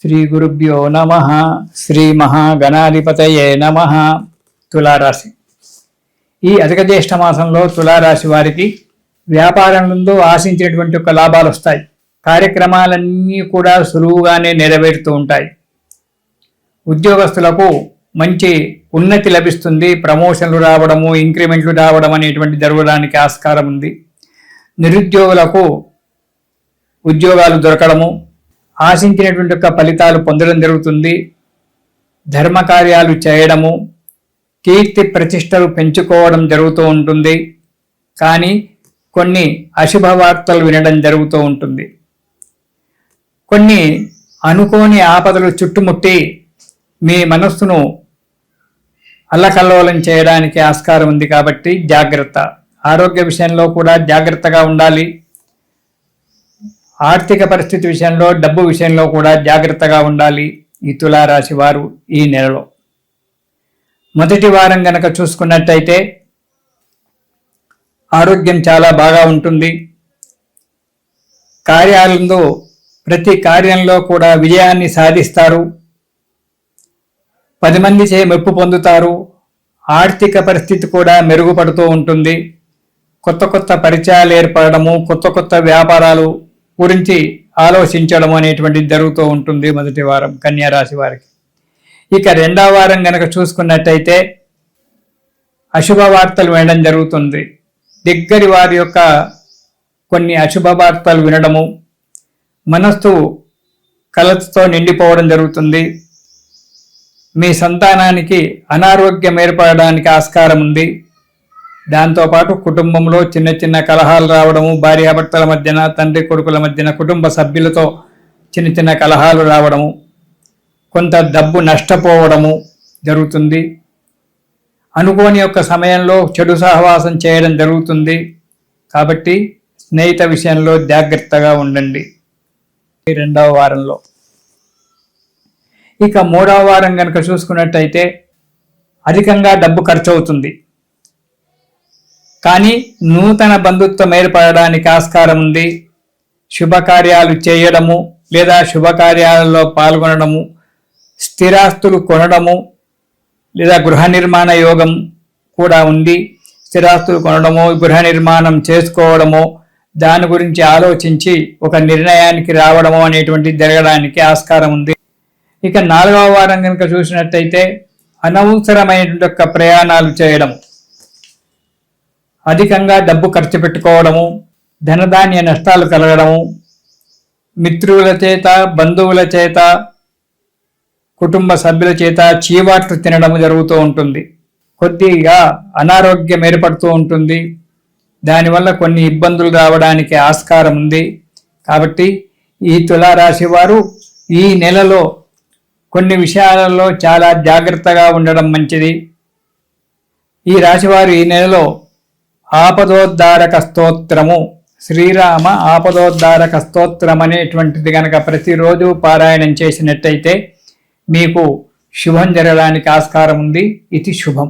శ్రీ గురుభ్యో నమ. శ్రీ మహాగణాధిపతయే నమ. తులారాశి. ఈ అధిక జ్యేష్ఠ మాసంలో తులారాశి వారికి వ్యాపారంలో ఆశించినటువంటి ఒక లాభాలు వస్తాయి. కార్యక్రమాలన్నీ కూడా సులువుగానే నెరవేరుతూ ఉంటాయి. ఉద్యోగస్తులకు మంచి ఉన్నతి లభిస్తుంది. ప్రమోషన్లు రావడము, ఇంక్రిమెంట్లు రావడం అనేటువంటి జరగడానికి ఆస్కారం ఉంది. నిరుద్యోగులకు ఉద్యోగాలు దొరకడము, ఆశించినటువంటి యొక్క ఫలితాలు పొందడం జరుగుతుంది. ధర్మకార్యాలు చేయడము, కీర్తి ప్రతిష్టలు పెంచుకోవడం జరుగుతూ ఉంటుంది. కానీ కొన్ని అశుభ వార్తలు వినడం జరుగుతూ ఉంటుంది. కొన్ని అనుకోని ఆపదలు చుట్టుముట్టి మీ మనస్సును అల్లకల్లోలం చేయడానికి ఆస్కారం ఉంది. కాబట్టి జాగ్రత్త. ఆరోగ్య విషయంలో కూడా జాగ్రత్తగా ఉండాలి. ఆర్థిక పరిస్థితి విషయంలో, డబ్బు విషయంలో కూడా జాగ్రత్తగా ఉండాలి ఈ తులారాశి వారు ఈ నెలలో. మొదటి వారం గనక చూసుకున్నట్టయితే ఆరోగ్యం చాలా బాగా ఉంటుంది. కార్యాలంలో ప్రతి కార్యంలో కూడా విజయాన్ని సాధిస్తారు. 10 మంది చే మెప్పు పొందుతారు. ఆర్థిక పరిస్థితి కూడా మెరుగుపడుతూ ఉంటుంది. కొత్త కొత్త పరిచయాలు ఏర్పడము, కొత్త కొత్త వ్యాపారాలు గురించి ఆలోచించడం అనేటువంటిది జరుగుతూ ఉంటుంది మొదటి వారం కన్యా రాశి వారికి. ఇక రెండవ వారం గనక చూసుకున్నట్టయితే అశుభ వార్తలు వినడం జరుగుతుంది. దగ్గరి వారి యొక్క కొన్ని అశుభ వార్తలు వినడము, మనస్సు కలతతో నిండిపోవడం జరుగుతుంది. మీ సంతానానికి అనారోగ్యం ఏర్పడడానికి ఆస్కారం ఉంది. దాంతోపాటు కుటుంబంలో చిన్న చిన్న కలహాలు రావడము, భార్యాభర్తల మధ్యన, తండ్రి కొడుకుల మధ్యన, కుటుంబ సభ్యులతో చిన్న చిన్న కలహాలు రావడము, కొంత డబ్బు నష్టపోవడము జరుగుతుంది. అనుకోని యొక్క సమయంలో చెడు సహవాసం చేయడం జరుగుతుంది. కాబట్టి స్నేహిత విషయంలో జాగ్రత్తగా ఉండండి ఈ రెండవ వారంలో. ఇక మూడవ వారం కనుక చూసుకున్నట్టయితే అధికంగా డబ్బు ఖర్చు అవుతుంది. కానీ నూతన బంధుత్వం ఏర్పడడానికి ఆస్కారం ఉంది. శుభకార్యాలు చేయడము లేదా శుభకార్యాలలో పాల్గొనడము, స్థిరాస్తులు కొనడము లేదా గృహ నిర్మాణ యోగం కూడా ఉంది. స్థిరాస్తులు కొనడము, గృహ నిర్మాణం చేసుకోవడము, దాని గురించి ఆలోచించి ఒక నిర్ణయానికి రావడము అనేటువంటి జరగడానికి ఆస్కారం ఉంది. ఇక నాలుగవ వారం కనుక చూసినట్టయితే అనవసరమైనటువంటి ప్రయాణాలు చేయడం, అధికంగా డబ్బు ఖర్చు పెట్టుకోవడము, ధనధాన్య నష్టాలు కలగడము, మిత్రుల చేత, బంధువుల చేత, కుటుంబ సభ్యుల చేత చీవాట్లు తినడము జరుగుతూ ఉంటుంది. కొద్దిగా అనారోగ్యం ఏర్పడుతూ ఉంటుంది. దానివల్ల కొన్ని ఇబ్బందులు రావడానికి ఆస్కారం ఉంది. కాబట్టి ఈ తులారాశి వారు ఈ నెలలో కొన్ని విషయాలలో చాలా జాగ్రత్తగా ఉండడం మంచిది. ఈ రాశివారు ఈ నెలలో ఆపదోద్ధారక స్తోత్రము, శ్రీరామ ఆపదోద్ధారక స్తోత్రం అనేటువంటిది కనుక ప్రతిరోజు పారాయణం చేసినట్టయితే మీకు శుభం జరగడానికి ఆస్కారం ఉంది. ఇది శుభం.